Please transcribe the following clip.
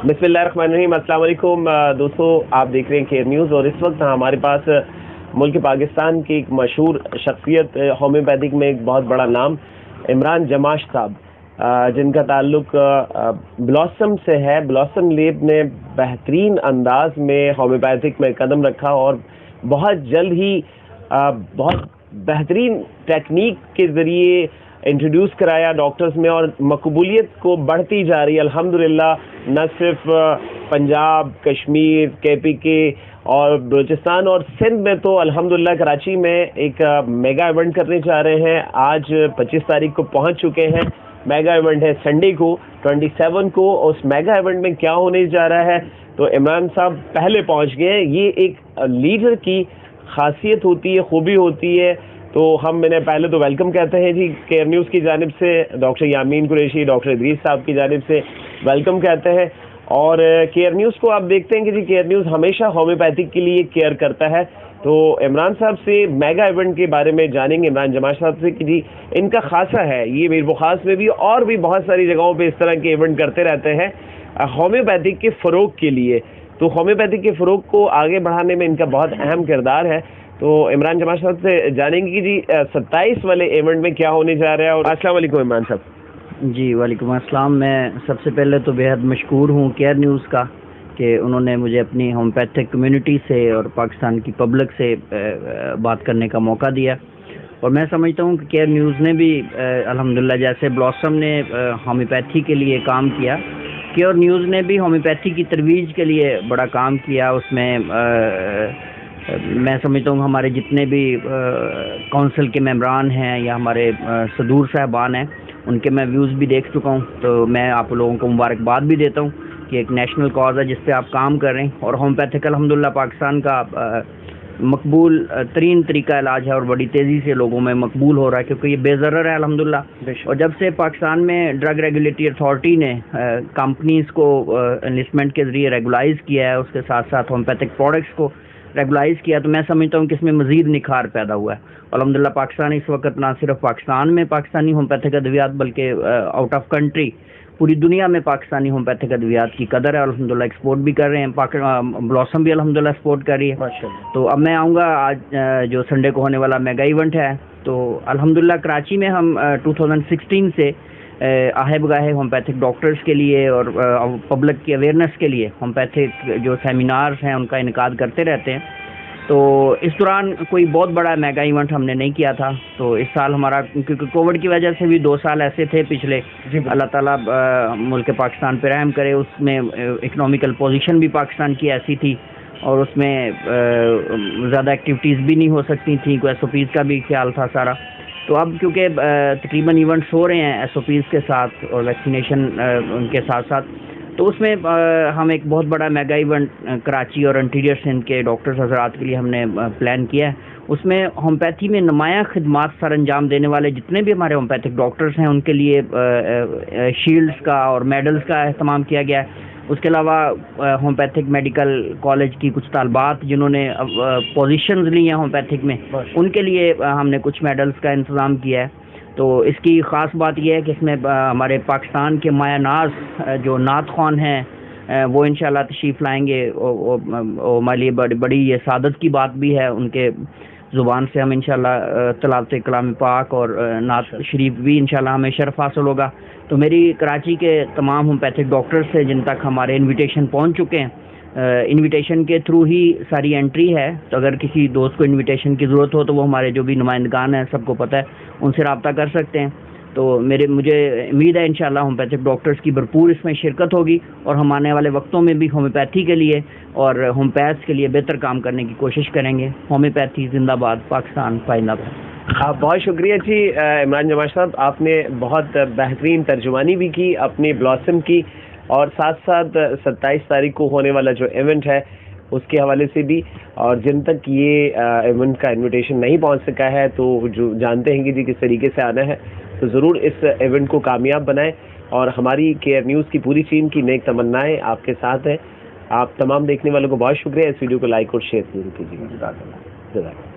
बिस्मिल्लाहिर्रहमानिर्रहीम। अस्सलाम वालेकुम दोस्तों, आप देख रहे हैं केयर न्यूज़ और इस वक्त हमारे पास मुल्क पाकिस्तान की एक मशहूर शख्सियत, होम्योपैथिक में एक बहुत बड़ा नाम, इमरान जमाश साहब, जिनका ताल्लुक ब्लॉसम से है। ब्लॉसम लैब ने बेहतरीन अंदाज में होम्योपैथिक में कदम रखा और बहुत जल्द ही बहुत बेहतरीन टेक्निक के ज़रिए इंट्रोड्यूस कराया डॉक्टर्स में और मकबूलियत को बढ़ती जा रही है अल्हम्दुलिल्लाह। न सिर्फ पंजाब, कश्मीर, KPK और बलूचिस्तान और सिंध में, तो अल्हम्दुलिल्लाह कराची में एक मेगा इवेंट करने जा रहे हैं। आज 25 तारीख को पहुंच चुके हैं। मेगा इवेंट है संडे को 27 को। उस मेगा इवेंट में क्या होने जा रहा है, तो इमरान साहब पहले पहुंच गए। ये एक लीडर की खासियत होती है, खूबी होती है। तो हम इन्हें पहले तो वेलकम कहते हैं जी केयर न्यूज़ की जानिब से। डॉक्टर यामीन कुरैशी, डॉक्टर इदरीस साहब की जानिब से वेलकम कहते हैं। और केयर न्यूज़ को आप देखते हैं कि जी केयर न्यूज़ हमेशा होम्योपैथिक के लिए केयर करता है। तो इमरान साहब से मेगा इवेंट के बारे में जानेंगे, इमरान जमाश साहब से, कि जी इनका खासा है। ये मीर बुखास में भी और भी बहुत सारी जगहों पर इस तरह के इवेंट करते रहते हैं होम्योपैथिक के फ़रोग के लिए। तो होम्योपैथिक के फ़रोग को आगे बढ़ाने में इनका बहुत अहम किरदार है। तो इमरान जमाश साहब से जानेंगे कि जी 27 वाले इवेंट में क्या होने जा रहा है। और अस्सलाम वालेकुम इमरान साहब। जी वालेकुम अस्सलाम। मैं सबसे पहले तो बेहद मशकूर हूँ केयर न्यूज़ का कि उन्होंने मुझे अपनी होम्योपैथिक कम्युनिटी से और पाकिस्तान की पब्लिक से बात करने का मौका दिया। और मैं समझता हूँ कि केयर न्यूज़ ने भी अल्हम्दुलिल्लाह, जैसे ब्लॉसम ने होम्योपैथी के लिए काम किया, केयर न्यूज़ ने भी होम्योपैथी की तरवीज के लिए बड़ा काम किया। उसमें मैं समझता हूँ हमारे जितने भी काउंसिल के मेंबरान हैं या हमारे सदूर साहबान हैं, उनके मैं व्यूज़ भी देख चुका हूँ। तो मैं आप लोगों को मुबारकबाद भी देता हूँ कि एक नेशनल कॉज है जिस पे आप काम कर रहे हैं। और होम्योपैथिक अल्हम्दुलिल्लाह पाकिस्तान का मकबूल तरीन तरीका इलाज है और बड़ी तेज़ी से लोगों में मकबूल हो रहा है, क्योंकि ये बेज़रर है अल्हम्दुलिल्लाह। और जब से पाकिस्तान में ड्रग रेगुलेटरी अथॉरिटी ने कंपनीज़ को इन्वेस्टमेंट के ज़रिए रेगुलाइज़ किया है, उसके साथ साथ होम्योपैथिक प्रोडक्ट्स को रेगुलाइज़ किया, तो मैं समझता हूँ कि इसमें मज़ीद निखार पैदा हुआ है। अल्हम्दुलिल्लाह पाकिस्तान इस वक्त ना सिर्फ पाकिस्तान में पाकिस्तानी होम्योपैथिक अद्वियात, बल्कि आउट ऑफ कंट्री पूरी दुनिया में पाकिस्तानी होम्योपैथिक अद्वियात की कदर है। अल्हम्दुलिल्लाह एक्सपोर्ट भी कर रहे हैं। ब्लॉसम भी अल्हम्दुलिल्लाह एक्सपोर्ट कर रही है माशाअल्लाह। तो अब मैं आऊँगा आज जो संडे को होने वाला मेगा इवेंट है। तो अल्हम्दुलिल्लाह कराची में हम 2016 से आहे बगाहे होम्योपैथिक डॉक्टर्स के लिए और पब्लिक की अवेयरनेस के लिए होम्योपैथिक जो सेमिनार्स हैं उनका इनकाद करते रहते हैं। तो इस दौरान कोई बहुत बड़ा मेगा इवेंट हमने नहीं किया था। तो इस साल हमारा, क्योंकि कोविड की वजह से भी 2 साल ऐसे थे पिछले, अल्लाह ताला मुल्क पाकिस्तान पे रहम करे। उसमें इकनॉमिकल पोजीशन भी पाकिस्तान की ऐसी थी और उसमें ज़्यादा एक्टिविटीज़ भी नहीं हो सकती थी, कोई SOPs का भी ख्याल था सारा। तो अब क्योंकि तकरीबन इवेंट्स हो रहे हैं SOPs के साथ और वैक्सीनेशन उनके साथ साथ, तो उसमें हम एक बहुत बड़ा मेगा इवेंट कराची और इंटीरियर सिंध के डॉक्टर्स हज़रात के लिए हमने प्लान किया है। उसमें होम्योपैथी में नुमाया खिदमात सर अंजाम देने वाले जितने भी हमारे होम्योपैथिक डॉक्टर्स हैं उनके लिए शील्ड्स का और मेडल्स का अहतमाम किया गया है। उसके अलावा होम्योपैथिक मेडिकल कॉलेज की कुछ तालबात जिन्होंने पोजीशंस ली हैं होम्योपैथिक में, उनके लिए हमने कुछ मेडल्स का इंतज़ाम किया है। तो इसकी ख़ास बात यह है कि इसमें हमारे पाकिस्तान के माया नाज जो नात ख़्वान हैं वो इंशाल्लाह तशरीफ़ लाएंगे। हमारे लिए बड़ी ये सादत की बात भी है। उनके ज़ुबान से हम इंशाल्लाह तलावत कलाम पाक और नात शरीफ भी इंशाल्लाह हमें शर्फ हासिल होगा। तो मेरी कराची के तमाम होम्योपैथिक डॉक्टर्स से जिन तक हमारे इन्विटेशन पहुँच चुके हैं, इनविटेशन के थ्रू ही सारी एंट्री है। तो अगर किसी दोस्त को इनविटेशन की ज़रूरत हो तो वो हमारे जो भी नुमाइंदगान हैं, सबको पता है, उनसे रब्ता कर सकते हैं। तो मुझे उम्मीद है इंशाल्लाह होम्योपैथिक डॉक्टर्स की भरपूर इसमें शिरकत होगी और हम आने वाले वक्तों में भी होम्योपैथी के लिए और होम्योपैथ्स के लिए बेहतर काम करने की कोशिश करेंगे। होम्योपैथी जिंदाबाद, पाकिस्तान पाइंदाबाद। बहुत शुक्रिया जी इमरान जमाश साहब, आपने बहुत बेहतरीन तर्जुमानी भी की अपनी ब्लॉसम की, और साथ साथ 27 तारीख को होने वाला जो इवेंट है उसके हवाले से भी। और जिन तक ये इवेंट का इनविटेशन नहीं पहुंच सका है, तो जो जानते हैं कि जी किस तरीके से आना है, तो ज़रूर इस इवेंट को कामयाब बनाएं। और हमारी केयर न्यूज़ की पूरी टीम की नेक तमन्नाएं आपके साथ हैं। आप तमाम देखने वालों को बहुत शुक्रिया। इस वीडियो को लाइक और शेयर ज़रूर कीजिएगा।